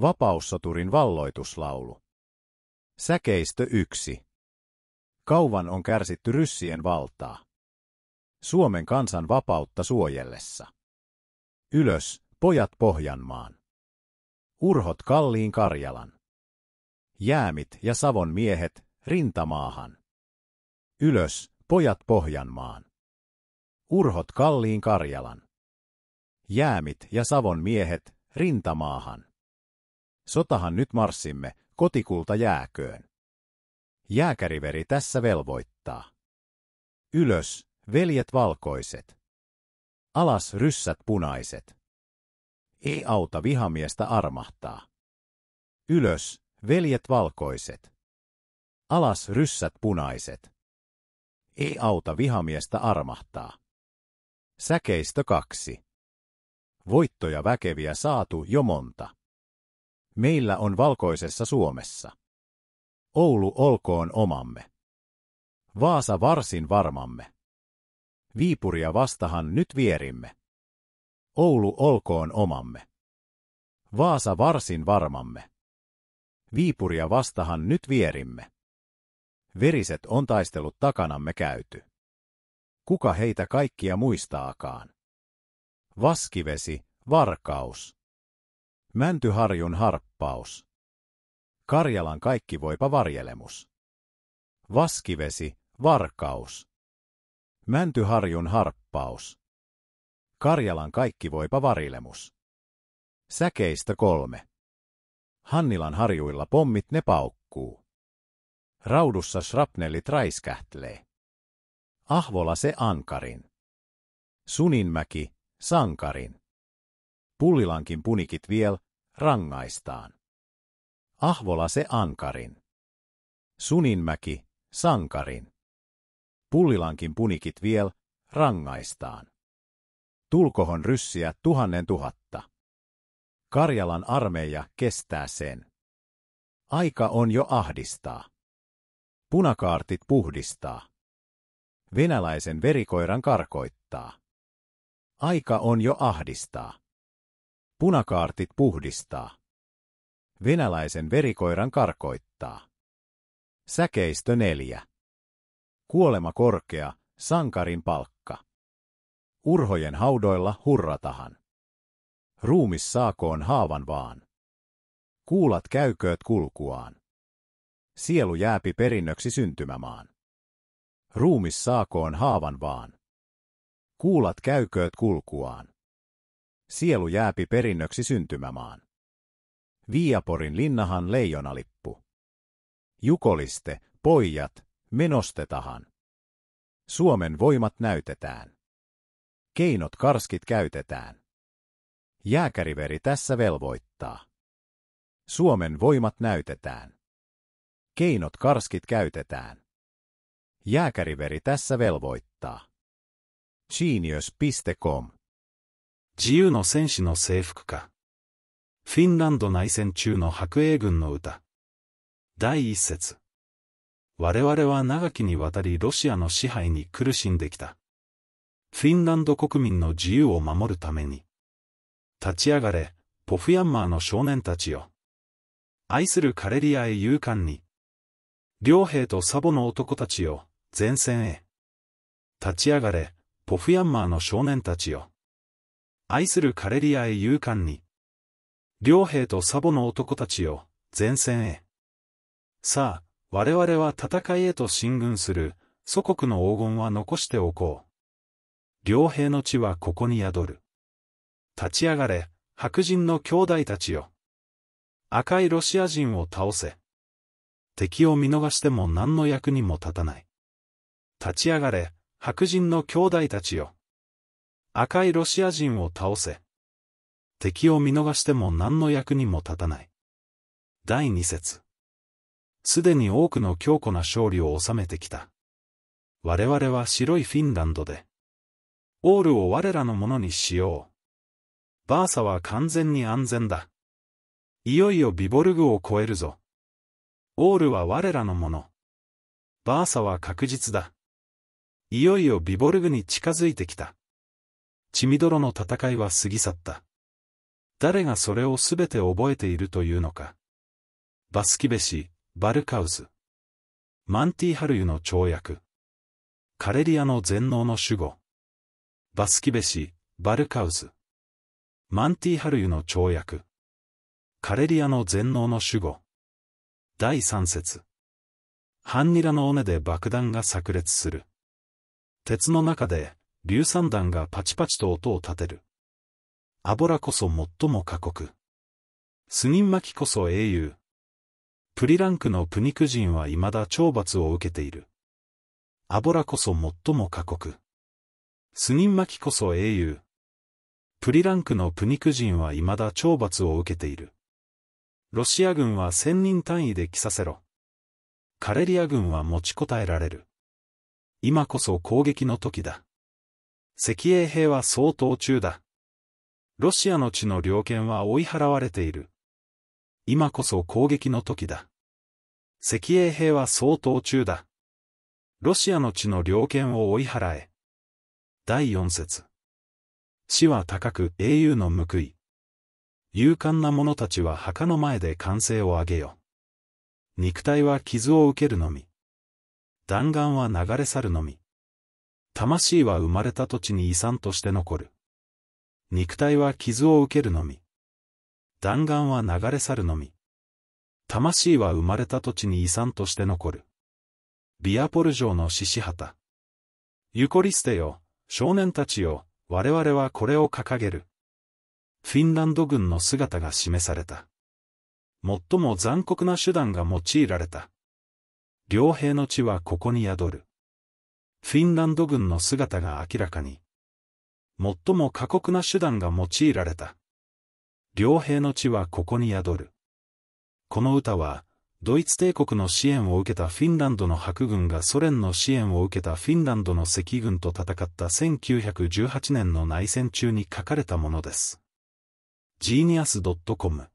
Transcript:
Vapaussoturin valloituslaulu. Säkeistö 1. Kauan on kärsitty ryssien valtaa. Suomen kansan vapautta suojellessa. Ylös, pojat Pohjanmaan. Urhot kalliin Karjalan. Jäämit ja Savon miehet, rintamaahan. Ylös, pojat Pohjanmaan. Urhot kalliin Karjalan. Jäämit ja Savon miehet, rintamaahan. Sotahan nyt marssimme, kotikulta jääköön. Jääkäriveri tässä velvoittaa. Ylös, veljet valkoiset. Alas ryssät punaiset. Ei auta vihamiestä armahtaa. Ylös, veljet valkoiset. Alas ryssät punaiset. Ei auta vihamiestä armahtaa. Säkeistö 2. Voittoja väkeviä saatu jo monta. Meillä on valkoisessa Suomessa. Oulu olkoon omamme. Vaasa varsin varmamme. Viipuria vastahan nyt vierimme. Oulu olkoon omamme. Vaasa varsin varmamme. Viipuria vastahan nyt vierimme. Veriset on taistelut takanamme käyty. Kuka heitä kaikkia muistaakaan? Vaskivesi, Varkaus. Mäntyharjun harppaus. Karjalan kaikkivoipa varjelemus. Vaskivesi, Varkaus. Mäntyharjun harppaus. Karjalan kaikkivoipa varilemus. Säkeistö 3. Hannilan harjuilla pommit ne paukkuu. Raudussa shrapnellit räiskähtlee. Ahvola se ankarin. Suninmäki, sankarin. Pullilankin punikit viel, rangaistaan. Ahvola se ankarin. Suninmäki, sankarin. Pullilankin punikit viel, rangaistaan. Tulkohon ryssiä 1000. Karjalan armeija kestää sen. Aika on jo ahdistaa. Punakaartit puhdistaa. Venäläisen verikoiran karkoittaa. Aika on jo ahdistaa. Punakaartit puhdistaa. Venäläisen verikoiran karkoittaa. Säkeistö 4. Kuolema korkea, sankarin palkka. Urhojen haudoilla hurratahan. Ruumis saakoon haavan vaan. Kuulat käykööt kulkuaan. Sielu jääpi perinnöksi syntymämaan. Ruumis saakoon haavan vaan. Kuulat käykööt kulkuaan. Sielu jääpi perinnöksi syntymämaan. Viiaporin linnahan leijonalippu. Jukoliste, pojat, me nostetahan. Suomen voimat näytetään. Keinot karskit käytetään. Jääkäriveri tässä velvoittaa. Suomen voimat näytetään. Keinot karskit käytetään. Jääkäriveri tässä velvoittaa. Genius.com 自由の戦士の征服歌。フィンランド内戦中の白衛軍の歌。第一節。我々は長きにわたりロシアの支配に苦しんできた。フィンランド国民の自由を守るために。立ち上がれ、ポフヤンマーの少年たちよ。愛するカレリアへ勇敢に。両兵とサボの男たちよ、前線へ。立ち上がれ、ポフヤンマーの少年たちよ。愛するカレリアへ勇敢に。両兵とサボの男たちよ、前線へ。さあ、我々は戦いへと進軍する、祖国の黄金は残しておこう。両兵の地はここに宿る。立ち上がれ、白人の兄弟たちよ。赤いロシア人を倒せ。敵を見逃しても何の役にも立たない。立ち上がれ、白人の兄弟たちよ。赤いロシア人を倒せ。敵を見逃しても何の役にも立たない。第2節。すでに多くの強固な勝利を収めてきた。我々は白いフィンランドで。オールを我らのものにしよう。バーサは完全に安全だ。いよいよビボルグを超えるぞ。オールは我らのもの。バーサは確実だ。いよいよビボルグに近づいてきた。血みどろの戦いは過ぎ去った。誰がそれをすべて覚えているというのか。バスキベシ、バルカウズ。マンティハルユの跳躍。カレリアの全能の守護。バスキベシ、バルカウズ。マンティハルユの跳躍。カレリアの全能の守護。第3節。ハンニラの尾根で爆弾が炸裂する。鉄の中で、硫酸弾がパチパチと音を立てる。アボラこそ最も過酷。スニンマキこそ英雄。プリランクのプニク人は未だ懲罰を受けている。アボラこそ最も過酷。スニンマキこそ英雄。プリランクのプニク人は未だ懲罰を受けている。ロシア軍は1000人単位で来させろ。カレリア軍は持ちこたえられる。今こそ攻撃の時だ。赤衛兵は相当中だ。ロシアの地の猟犬は追い払われている。今こそ攻撃の時だ。赤衛兵は相当中だ。ロシアの地の猟犬を追い払え。第4節。死は高く英雄の報い。勇敢な者たちは墓の前で歓声を上げよ。肉体は傷を受けるのみ。弾丸は流れ去るのみ。魂は生まれた土地に遺産として残る。肉体は傷を受けるのみ。弾丸は流れ去るのみ。魂は生まれた土地に遺産として残る。ビアポル城の獅子旗。ユコリステよ、少年たちよ、我々はこれを掲げる。フィンランド軍の姿が示された。最も残酷な手段が用いられた。両兵の地はここに宿る。フィンランド軍の姿が明らかに。最も過酷な手段が用いられた。両兵の地はここに宿る。この歌は、ドイツ帝国の支援を受けたフィンランドの白軍がソ連の支援を受けたフィンランドの赤軍と戦った1918年の内戦中に書かれたものです。genius.com